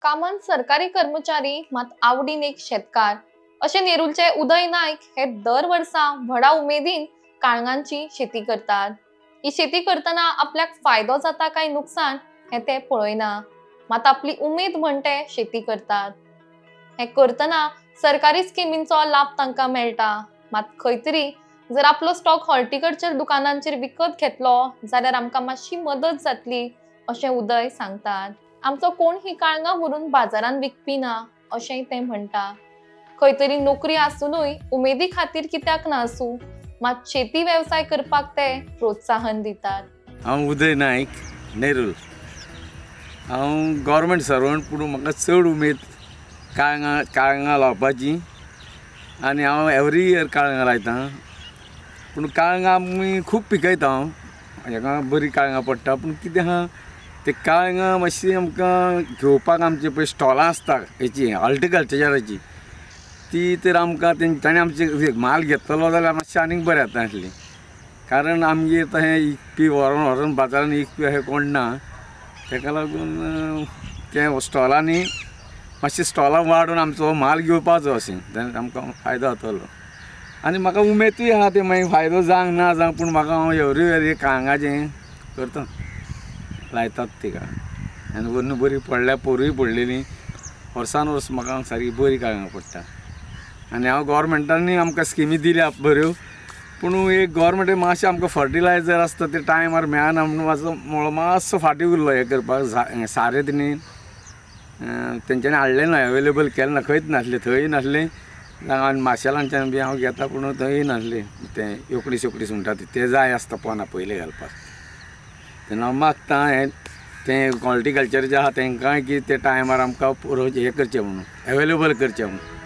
कामान सरकारी कर्मचारी मात आवडीन एक शेतकार असे नेरूलचे उदय नाईक हे दर वर्सा व्हडा उमेदीन काळंगांची शेती करतात। ही शेती करताना आपल्याक फायदो जाता काय नुकसान हे ते पळयना, मात आपली उमेद म्हणते शेती करतात। हे करताना सरकारी स्किमींचो लाभ तांकां मेळटा, मात खंय तरी जर आपलो स्टॉक हॉर्टिकल्चर दुकानांचेर विकत घेतलो जाल्यार आमकां मातशी मदत जातली अशें उदय सांगतात। आमचो कोण ही काळंगा व्हरून बाजारान विकपी ना अशेंय ते म्हणटा। खंय तरी नोकरी आसूनय उमेदी खातीर कित्याक ना आसूं, मात शेती वेवसाय करपाक ते प्रोत्साहन दितात। हांव उदय नाईक नेरूल। हांव गव्हर्मेंट सर्वंट पूण म्हाका चड उमेद काळंगां लावपाची आनी हांव एवरी इयर काळंगां लायता। पूण काळंगां आमी खूब पिकयता। हाका बरी काळंगां पडटा, पूण कितें आहा ते काळंगां मातशी आमकां घेवपाक आमचे पळय स्टॉलां आसता हेची हॉर्टिकल्चराची, ती तर आमकां तांणी आमचे माल घेतलो जाल्यार मातशें आनीक बरें जाता आसलें। कारण आमगेर तशें इकपी व्हरोन व्हरोन बाजारान इकपी अशें कोण ना, ताका लागून ते स्टॉलांनी मातशें स्टॉलां वाडोवन आमचो माल घेवपाचो अशें, जाल्यार आमकां फायदो जातलो। आनी म्हाका उमेदूय आहा ते मागीर फायदो जावंक ना जावं, पूण म्हाका हांव एवरी इयर काळंगाचें करता, लायतात तिका। आनी वरन बरी पडल्या, पोरूय पडलेलीं, वर्सान वर्स म्हाका सारकी बरी काळंगां पडटा। आनी हांव गव्हर्मेंटांनी आमकां स्किमी दिल्या बऱ्यो, पूण एक गव्हर्मेंट मातशें आमकां फर्टिलायझर आसता ते टायमार मेळना म्हणून म्हाजो मातसो फाटीं उरलो हे करपाक। सारें तेणी तेंच्यांनी हाडलें ना, एवेलेबल केलें ना, खंयच नासलें, थंय नासलें। आनी माशेलांच्यान बी हांव घेता पूण थंय नासलें, तें एवकडी सुंगटां ते जाय आसता पोंदां पयलीं घालपाक। तेन्ना हांव मागता तें हॉर्टिकल्चर जें आहा तांकांय की ते टायमार आमकां हें करचें म्हणून, एवेलेबल करचें म्हणून।